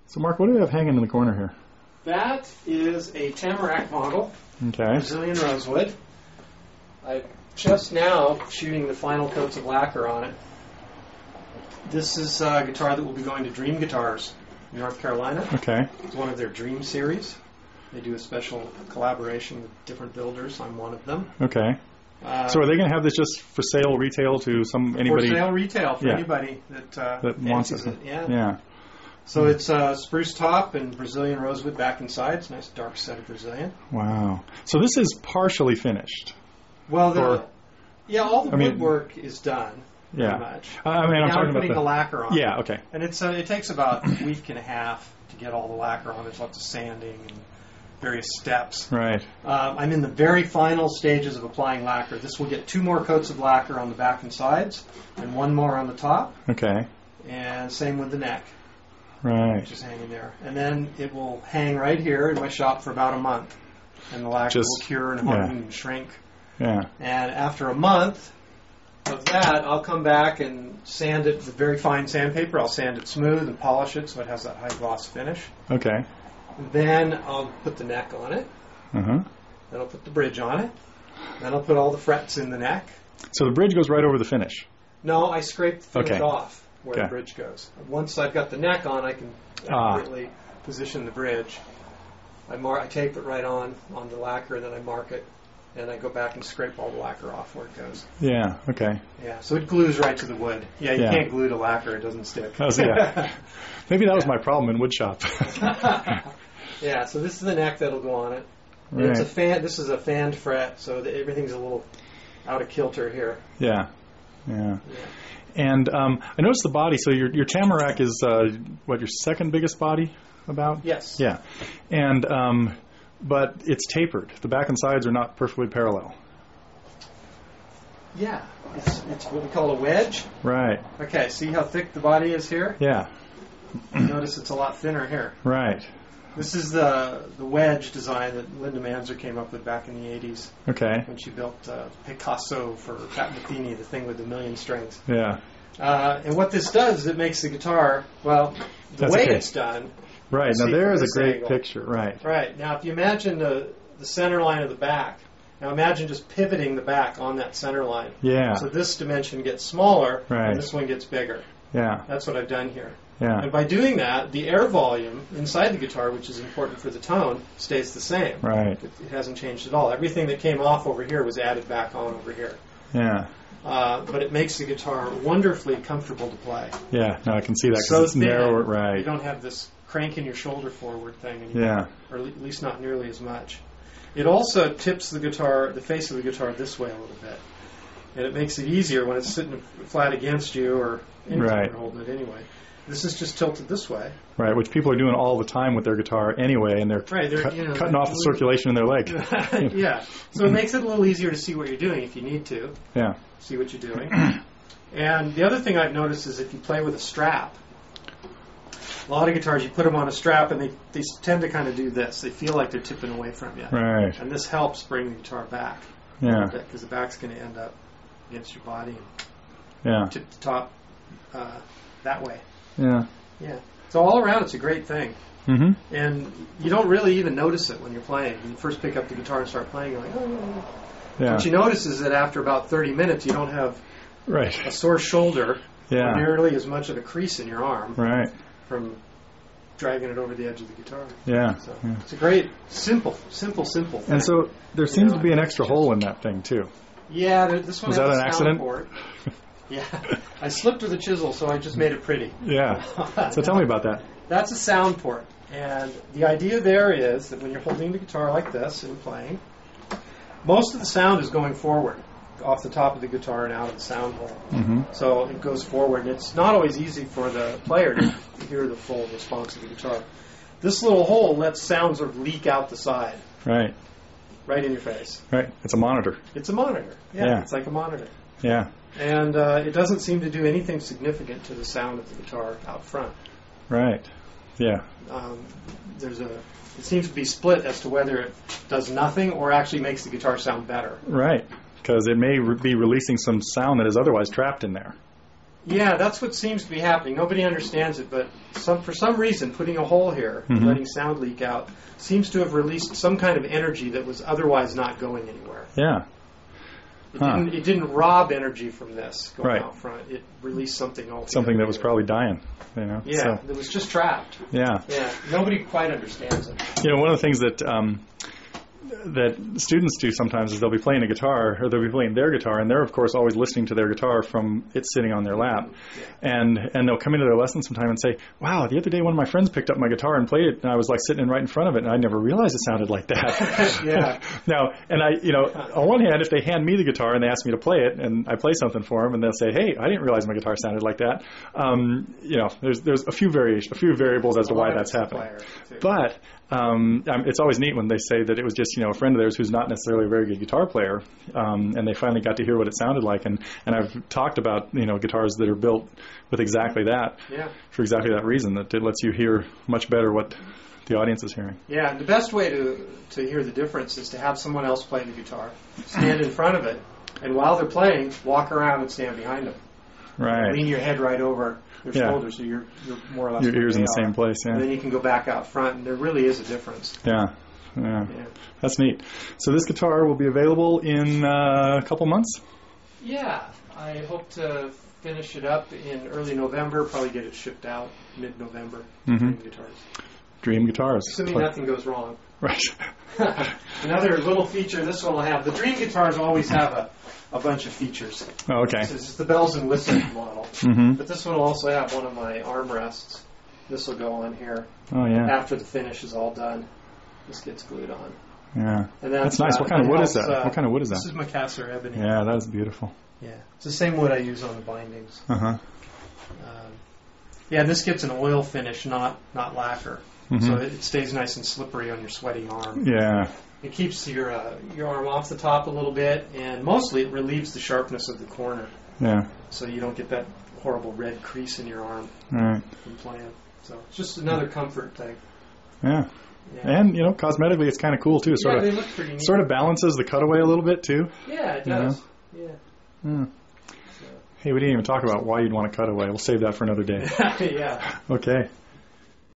So, Mark, what do we have hanging in the corner here? That is a Tamarack model, Okay. Brazilian rosewood. I'm just now shooting the final coats of lacquer on it. This is a guitar that will be going to Dream Guitars in North Carolina. Okay. It's one of their Dream series. They do a special collaboration with different builders. I'm one of them. Okay. So are they going to have this just for sale, retail to anybody? For sale, retail for Yeah. anybody that wants fancies it. Yeah. So it's spruce top and Brazilian rosewood back and sides. Nice dark set of Brazilian. Wow. So this is partially finished. Well, all the woodwork is done. Yeah. Pretty much. I'm now talking we're putting about the lacquer on. Yeah. Okay. And it takes about a week and a half to get all the lacquer on. There's lots of sanding and various steps. Right. I'm in the very final stages of applying lacquer. This will get 2 more coats of lacquer on the back and sides, and 1 more on the top. Okay. And same with the neck. Right. Which is hanging there. And then it will hang right here in my shop for about a month. And the lacquer will cure and harden and shrink. Yeah. And after a month of that, I'll come back and sand it with very fine sandpaper. I'll sand it smooth and polish it so it has that high gloss finish. Okay. Then I'll put the neck on it. Uh-huh. Then I'll put the bridge on it. Then I'll put all the frets in the neck. So the bridge goes right over the finish? No, I scrape the finish off where Okay. the bridge goes. Once I've got the neck on, I can accurately position the bridge. I tape it right on the lacquer, and then I mark it, and I go back and scrape all the lacquer off where it goes. Yeah, okay. Yeah, so it glues right to the wood. Yeah, you can't glue to lacquer, it doesn't stick. Oh, yeah. Maybe that was my problem in wood shop. Yeah, so this is the neck that'll go on it. And Right. it's this is a fanned fret, so everything's a little out of kilter here. Yeah. And I noticed the body. So your Tamarack is your second biggest body, about? Yes. Yeah. And but it's tapered. The back and sides are not perfectly parallel. Yeah, it's what we call a wedge. Right. Okay, see how thick the body is here? Yeah. Notice it's a lot thinner here. Right. This is the wedge design that Linda Manzer came up with back in the 80s. Okay. When she built Picasso for Pat Metheny, the thing with the million strings. Yeah. And what this does is it makes the guitar, it's done. Right. Now there is a great picture. Right. Right. Now if you imagine the center line of the back, now imagine just pivoting the back on that center line. Yeah. So this dimension gets smaller, right. and this one gets bigger. Yeah. That's what I've done here. Yeah. And by doing that, the air volume inside the guitar, which is important for the tone, stays the same. Right. It hasn't changed at all. Everything that came off over here was added back on over here. Yeah. But it makes the guitar wonderfully comfortable to play. Yeah, no, I can see that So it's narrower, right. You don't have this cranking your shoulder forward thing anymore. Yeah. Or at least not nearly as much. It also tips the guitar, the face of the guitar this way a little bit. And it makes it easier when it's sitting flat against you or anything right. you're holding it anyway. This is just tilted this way. Right, which people are doing all the time with their guitar anyway, and they're cutting off the circulation in their leg. Yeah, so it makes it a little easier to see what you're doing if you need to. Yeah. See what you're doing. And the other thing I've noticed is if you play with a strap, a lot of guitars, you put them on a strap and they tend to kind of do this. They feel like they're tipping away from you. Right. And this helps bring the guitar back. Yeah. Because the back's going to end up against your body and tip the top that way. Yeah. Yeah. So all around, it's a great thing. Mm-hmm. And you don't really even notice it when you're playing. When you first pick up the guitar and start playing, you're like, oh. Yeah. What you notice is that after about 30 minutes, you don't have a sore shoulder or nearly as much of a crease in your arm from dragging it over the edge of the guitar. Yeah. So it's a great, simple thing. And so there seems to be an extra hole in that thing, too. Yeah, this one was has that a an accident? port. Yeah, I slipped with a chisel, so I just made it pretty. Yeah. So tell me about that. That's a sound port. And the idea there is that when you're holding the guitar like this and playing, most of the sound is going forward, off the top of the guitar and out of the sound hole. Mm-hmm. So it goes forward, and it's not always easy for the player to hear the full response of the guitar. This little hole lets sound sort of leak out the side. Right. Right in your face. Right. It's a monitor. It's a monitor. Yeah. It's like a monitor. Yeah. And it doesn't seem to do anything significant to the sound of the guitar out front. Right. Yeah. It seems to be split as to whether it does nothing or actually makes the guitar sound better. Right. Because it may be releasing some sound that is otherwise trapped in there. Yeah, that's what seems to be happening. Nobody understands it, but for some reason, putting a hole here, letting sound leak out, seems to have released some kind of energy that was otherwise not going anywhere. Yeah. It didn't rob energy from this going out front. It released something altogether. Something that was probably dying. Yeah, it was just trapped. Yeah. Yeah. Nobody quite understands it. One of the things that students do sometimes is they'll be playing a guitar, or they'll be playing their guitar, and they're of course always listening to their guitar from it sitting on their lap, and they'll come into their lesson sometime and say, "Wow, the other day one of my friends picked up my guitar and played it, and I was like sitting right in front of it, and I never realized it sounded like that." Yeah. Now, and on one hand, if they hand me the guitar and they ask me to play it, and I play something for them, and they'll say, "Hey, I didn't realize my guitar sounded like that." There's a few variables as to why that's happening, but it's always neat when they say that it was just a friend of theirs who's not necessarily a very good guitar player, and they finally got to hear what it sounded like. And I've talked about guitars that are built with exactly that, for exactly that reason, that it lets you hear much better what the audience is hearing. Yeah, the best way to hear the difference is to have someone else play the guitar, stand in front of it, and while they're playing, walk around and stand behind them. Right. Lean your head right over your shoulder, so you're more or less your ears in the same place. Yeah. And then you can go back out front, and there really is a difference. Yeah. That's neat. So this guitar will be available in a couple months? Yeah. I hope to finish it up in early November, probably get it shipped out mid-November. Dream Guitars. Dream Guitars. Assuming nothing goes wrong. Right. Another little feature this one will have. The Dream Guitars always have a bunch of features. Oh, okay. This is the bells and whistles model. But this one will also have one of my armrests. This will go on here. Oh, yeah. After the finish is all done. This gets glued on. Yeah. And that's nice. What kind of wood is that? What kind of wood is that? This is Macassar ebony. Yeah, that is beautiful. Yeah. It's the same wood I use on the bindings. Yeah, this gets an oil finish, not lacquer. So it stays nice and slippery on your sweaty arm. Yeah. It keeps your arm off the top a little bit, and mostly it relieves the sharpness of the corner. Yeah. So you don't get that horrible red crease in your arm from playing. So it's just another comfort thing. Yeah. And cosmetically, it's kind of cool too. They look pretty neat. Sort of balances the cutaway a little bit too. Yeah, it does. Yeah. So. Hey, we didn't even talk about why you'd want to cut away. We'll save that for another day. Yeah. Okay.